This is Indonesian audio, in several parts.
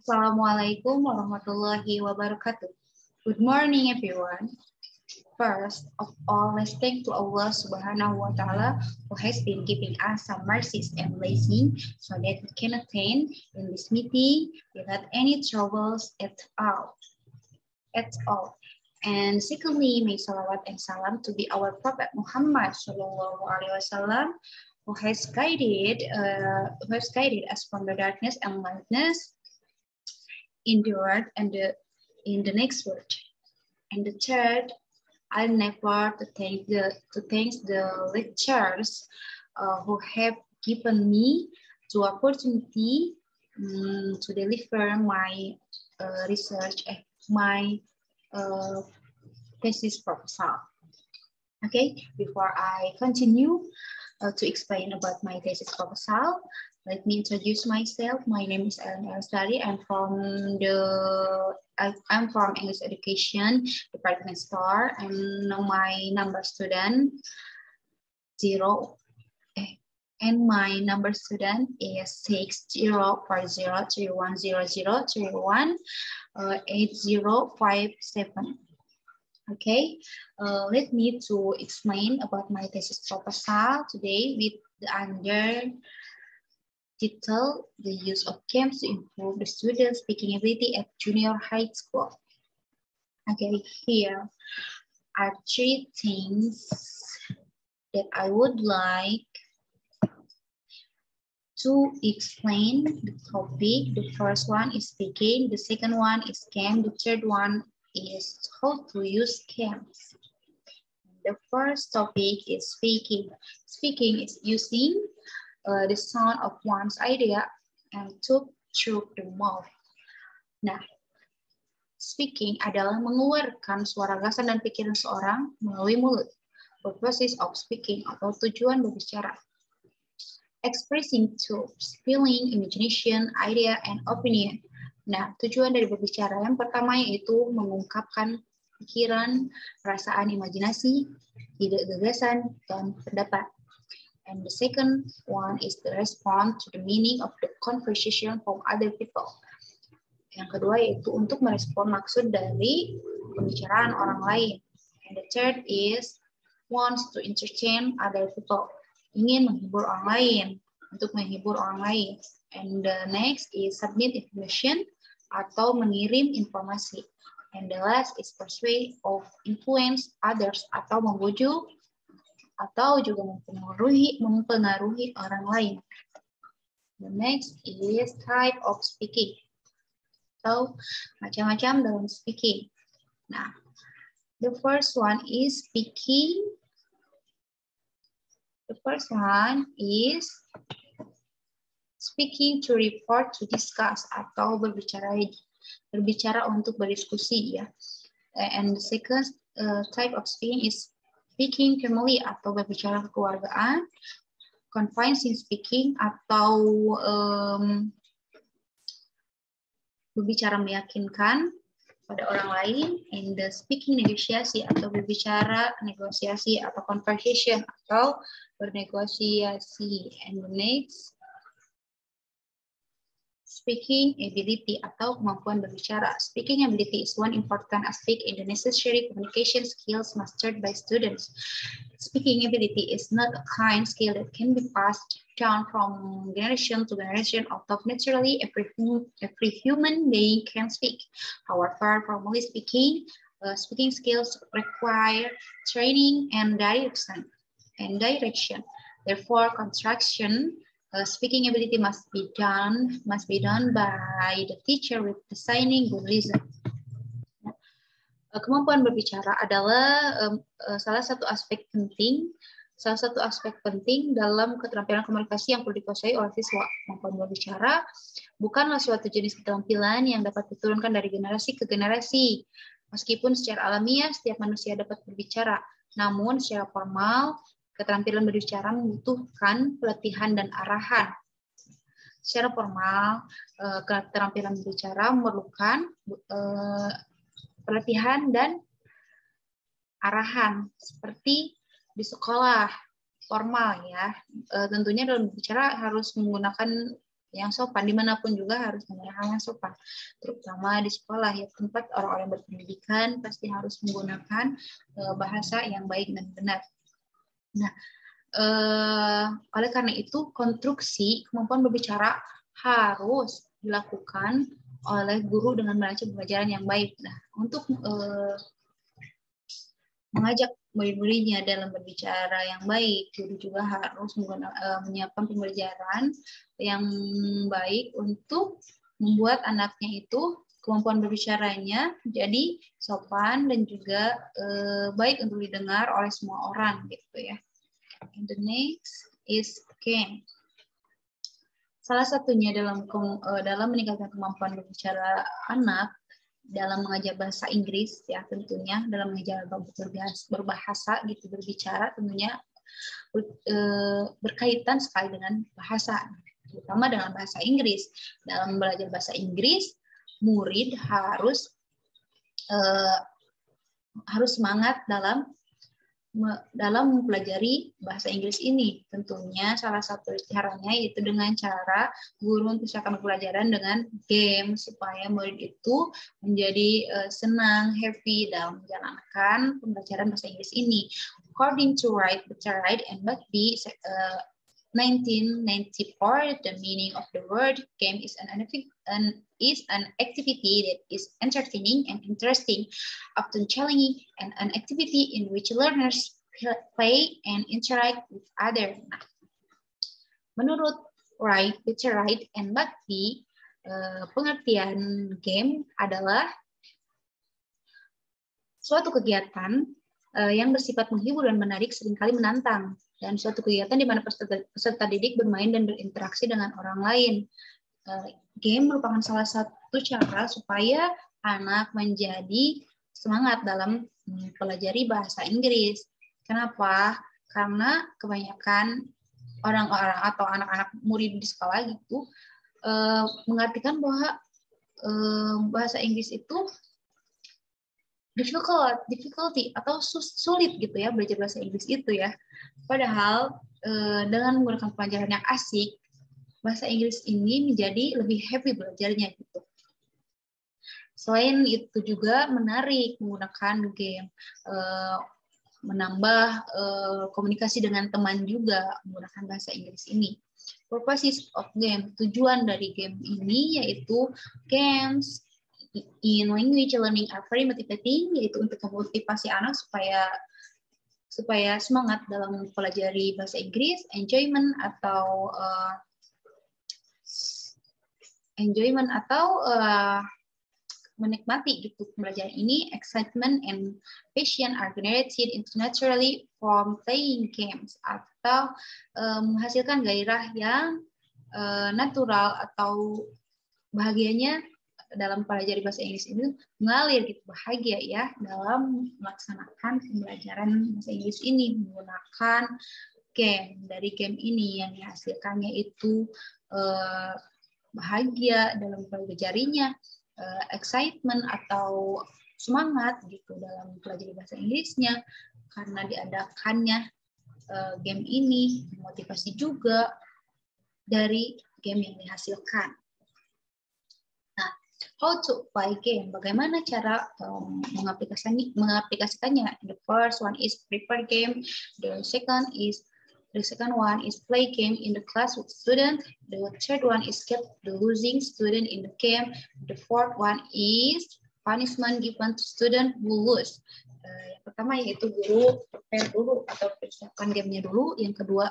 Assalamualaikum warahmatullahi wabarakatuh. Good morning, everyone. First of all, let's thank to Allah Subhanahu wa Ta'ala who has been giving us some mercies and blessings so that we can attend in this meeting without any troubles at all. And secondly, may salawat and salam to be our Prophet Muhammad Sallallahu Alaihi Wasallam who has guided us from the darkness and lightness in the world and in the next world. And the third, I'll never to thank the lecturers who have given me the opportunity to deliver my research and my thesis proposal. Okay, before I continue to explain about my thesis proposal, let me introduce myself. My name is Ellen Elstari. I'm from English Education Department Store. I'm my number student 0. And my number student is 6040031805 Okay, let me to explain about my thesis proposal today with the under title, the use of games to improve the students' speaking ability at junior high school. Okay, here are 3 things that I would like to explain the topic. The first one is speaking, the second one is game, the third one is how to use games. The first topic is speaking. Speaking is using the sound of one's idea and talk through the mouth. Nah, speaking adalah mengeluarkan suara gagasan dan pikiran seorang melalui mulut. Purpose of speaking atau tujuan berbicara. Expressing thoughts, feeling, imagination, idea, and opinion. Nah, tujuan dari berbicara yang pertama yaitu mengungkapkan pikiran, perasaan, imajinasi, ide, gagasan, dan pendapat. And the second one is the response to the meaning of the conversation from other people. Yang kedua yaitu untuk merespon maksud dari pembicaraan orang lain. And the third is wants to entertain other people. Ingin menghibur orang lain, untuk menghibur orang lain. And the next is submit information atau mengirim informasi. And the last is persuade of influence others atau membujuk atau juga mempengaruhi orang lain. The next is type of speaking atau macam-macam dalam speaking. Nah, the first one is speaking. The first one is speaking to report, to discuss atau berbicara untuk berdiskusi ya. And the second type of speaking is speaking family atau berbicara kekeluargaan. Confining speaking atau berbicara meyakinkan pada orang lain. And the speaking negosiasi atau berbicara negosiasi atau conversation atau bernegosiasi. And the next speaking ability atau kemampuan berbicara. Speaking ability is one important aspect in the necessary communication skills mastered by students. Speaking ability is not a kind skill that can be passed down from generation to generation, although naturally every human being can speak. However, formally speaking, speaking skills require training and direction. Therefore, construction speaking ability must be done by the teacher with designing good reason. Kemampuan berbicara adalah salah satu aspek penting dalam keterampilan komunikasi yang perlu dikuasai oleh siswa. Kemampuan berbicara bukanlah suatu jenis keterampilan yang dapat diturunkan dari generasi ke generasi. Meskipun secara alamiah setiap manusia dapat berbicara, namun secara formal keterampilan berbicara membutuhkan pelatihan dan arahan. Secara formal, keterampilan berbicara memerlukan pelatihan dan arahan seperti di sekolah formal ya. Tentunya dalam berbicara harus menggunakan yang sopan, dimanapun juga harus menggunakan hal yang sopan, terutama di sekolah ya, tempat orang-orang berpendidikan pasti harus menggunakan bahasa yang baik dan benar. Nah, oleh karena itu konstruksi kemampuan berbicara harus dilakukan oleh guru dengan merancang pembelajaran yang baik. Nah, untuk mengajak murid-muridnya dalam berbicara yang baik, guru juga harus menyiapkan pembelajaran yang baik untuk membuat anaknya itu kemampuan berbicaranya jadi sopan dan juga baik untuk didengar oleh semua orang gitu ya. And the next is can. Salah satunya dalam meningkatkan kemampuan berbicara anak dalam mengajar bahasa Inggris ya, tentunya dalam mengajar berbahasa gitu, berbicara tentunya berkaitan sekali dengan bahasa, terutama dengan bahasa Inggris. Dalam belajar bahasa Inggris, murid harus semangat dalam mempelajari bahasa Inggris ini. Tentunya salah satu caranya yaitu dengan cara guru mempersiapkan pelajaran dengan game supaya murid itu menjadi senang, happy dalam menjalankan pembelajaran bahasa Inggris ini. According to Wright and Buckby, 1994, the meaning of the word game is an activity that is entertaining and interesting, often challenging, and an activity in which learners play and interact with others. Nah, menurut Wright and Buckby, pengertian game adalah suatu kegiatan yang bersifat menghibur dan menarik, seringkali menantang, dan suatu kegiatan di mana peserta didik bermain dan berinteraksi dengan orang lain. Game merupakan salah satu cara supaya anak menjadi semangat dalam mempelajari bahasa Inggris. Kenapa? Karena kebanyakan orang-orang atau anak-anak murid di sekolah gitu mengartikan bahwa bahasa Inggris itu difficulty atau sulit gitu ya, belajar bahasa Inggris itu ya. Padahal dengan menggunakan pelajaran yang asik, bahasa Inggris ini menjadi lebih happy belajarnya gitu. Selain itu juga menarik menggunakan game, menambah komunikasi dengan teman juga menggunakan bahasa Inggris ini. Purposes of game, tujuan dari game ini yaitu games in language learning are very motivating, yaitu untuk memotivasi anak supaya semangat dalam mempelajari bahasa Inggris, enjoyment atau menikmati gitu pembelajaran ini, excitement and passion are generated naturally from playing games, atau menghasilkan gairah yang natural atau bahagianya dalam pelajari bahasa Inggris ini mengalir gitu, bahagia ya dalam melaksanakan pembelajaran bahasa Inggris ini menggunakan game. Dari game ini yang dihasilkannya itu bahagia dalam pelajarinya, excitement atau semangat gitu dalam pelajari bahasa Inggrisnya karena diadakannya game ini, motivasi juga dari game yang dihasilkan. How to play game? Bagaimana cara mengaplikasikannya? The first one is prepare game. The second one is play game in the class with student. The third one is get the losing student in the game. The fourth one is punishment given to student who lose. Yang pertama yaitu guru prepare dulu atau persiapkan gamenya dulu. Yang kedua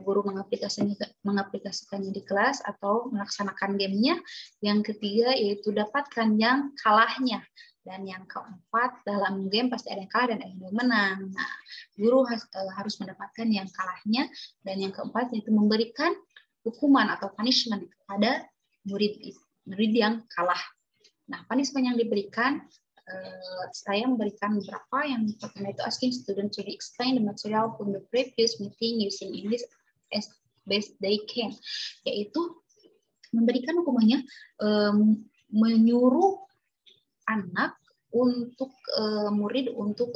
guru mengaplikasikannya di kelas atau melaksanakan gamenya. Yang ketiga yaitu dapatkan yang kalahnya. Dan yang keempat, dalam game pasti ada yang kalah dan ada yang menang. Nah, guru harus mendapatkan yang kalahnya. Dan yang keempat yaitu memberikan hukuman atau punishment kepada murid yang kalah. Nah, punishment yang diberikan, saya memberikan beberapa. Yang pertama itu asking student to explain the material from the previous meeting using English as best they can. Yaitu memberikan hukumannya, menyuruh anak untuk murid untuk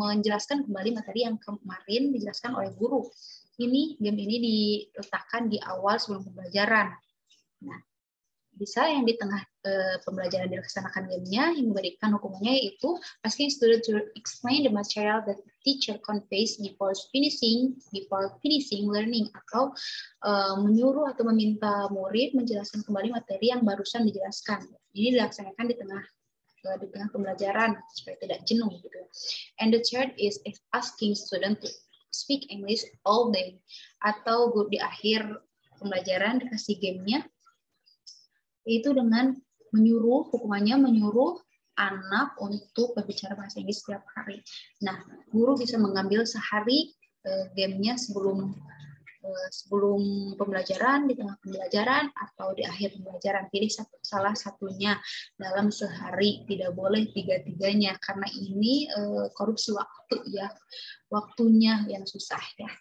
menjelaskan kembali materi yang kemarin dijelaskan oleh guru. Game ini diletakkan di awal sebelum pembelajaran. Nah, bisa yang di tengah pembelajaran dilaksanakan gamenya yang memberikan hukumannya yaitu asking student to explain the material that the teacher conveys before finishing learning, atau menyuruh atau meminta murid menjelaskan kembali materi yang barusan dijelaskan. Ini dilaksanakan di tengah pembelajaran supaya tidak jenuh gitu. And the third is asking student to speak English all day, atau di akhir pembelajaran dikasih gamenya, yaitu dengan hukumannya menyuruh anak untuk berbicara bahasa Inggris setiap hari. Nah, guru bisa mengambil sehari gamenya sebelum pembelajaran, di tengah pembelajaran, atau di akhir pembelajaran. Pilih salah satunya dalam sehari, tidak boleh tiga-tiganya karena ini korupsi waktu ya, waktunya yang susah ya.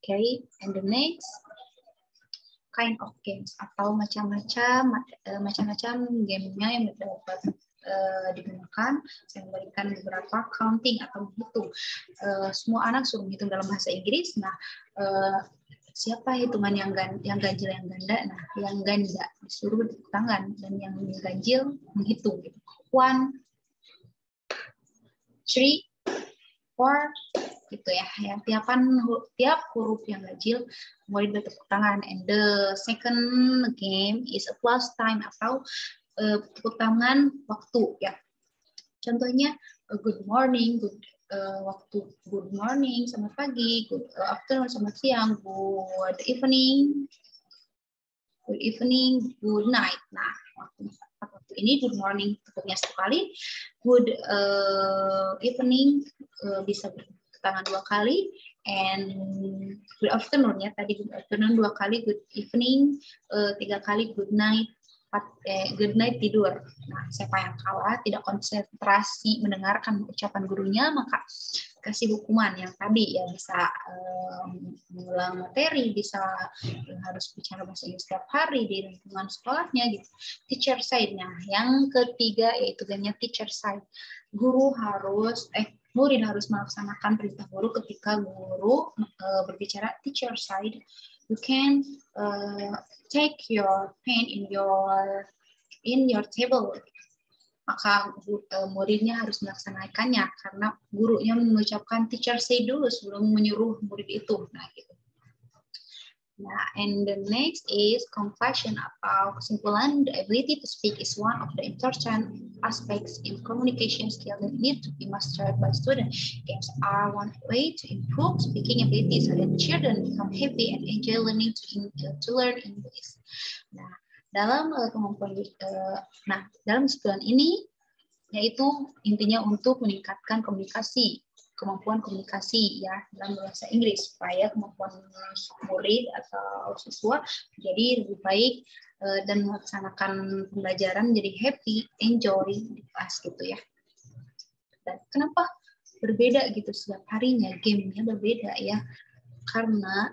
Okay, and the next kind of games, atau macam-macam gamenya yang dapat digunakan. Saya memberikan beberapa counting atau menghitung. Semua anak suruh menghitung dalam bahasa Inggris. Nah, siapa hitungan yang ganjil, yang ganda? Nah, yang ganda disuruh bertepuk tangan, dan yang ganjil menghitung. 1, 3, 4, gitu ya. Tiap huruf yang ganjil mulai bertepuk tangan. And the second game is a plus time, atau tepuk tangan waktu ya. Contohnya good morning, waktu good morning, selamat pagi, good afternoon, selamat siang, good evening, good night. Nah, waktu ini good morning tepuknya 1 kali, good evening bisa tangan 2 kali, and good afternoon ya, tadi good afternoon 2 kali, good evening 3 kali, good night tidur. Nah, siapa yang kalah tidak konsentrasi mendengarkan ucapan gurunya, maka kasih hukuman yang tadi ya, bisa mengulang materi, bisa harus bicara bahasa Inggris setiap hari di lingkungan sekolahnya gitu. Teacher side-nya yang ketiga yaitu gamenya teacher side. Murid harus melaksanakan perintah guru. Ketika guru berbicara teacher side, you can take your pen in your table. Maka muridnya harus melaksanakannya karena gurunya mengucapkan teacher say dulu sebelum menyuruh murid itu. Nah, gitu. Nah, and the next is conclusion atau kesimpulan. The ability to speak is one of the important aspects in communication skill that need to be mastered by students. Games are one way to improve speaking abilities so that children become happy and enjoy learning to learn English. Nah, dalam dalam kesimpulan ini yaitu intinya untuk meningkatkan kemampuan komunikasi ya dalam bahasa Inggris, supaya kemampuan murid atau siswa jadi lebih baik dan melaksanakan pembelajaran jadi happy, enjoy di kelas gitu ya. Dan kenapa berbeda gitu setiap harinya, gamenya berbeda ya, karena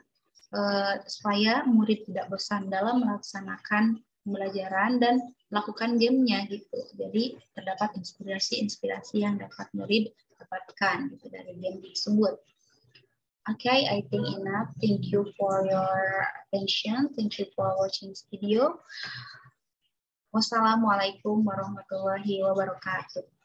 supaya murid tidak bosan dalam melaksanakan pembelajaran dan melakukan gamenya gitu. Jadi terdapat inspirasi yang dapat murid dapatkan gitu dari game tersebut. Okay, I think enough. Thank you for your attention. Thank you for watching this video. Wassalamualaikum warahmatullahi wabarakatuh.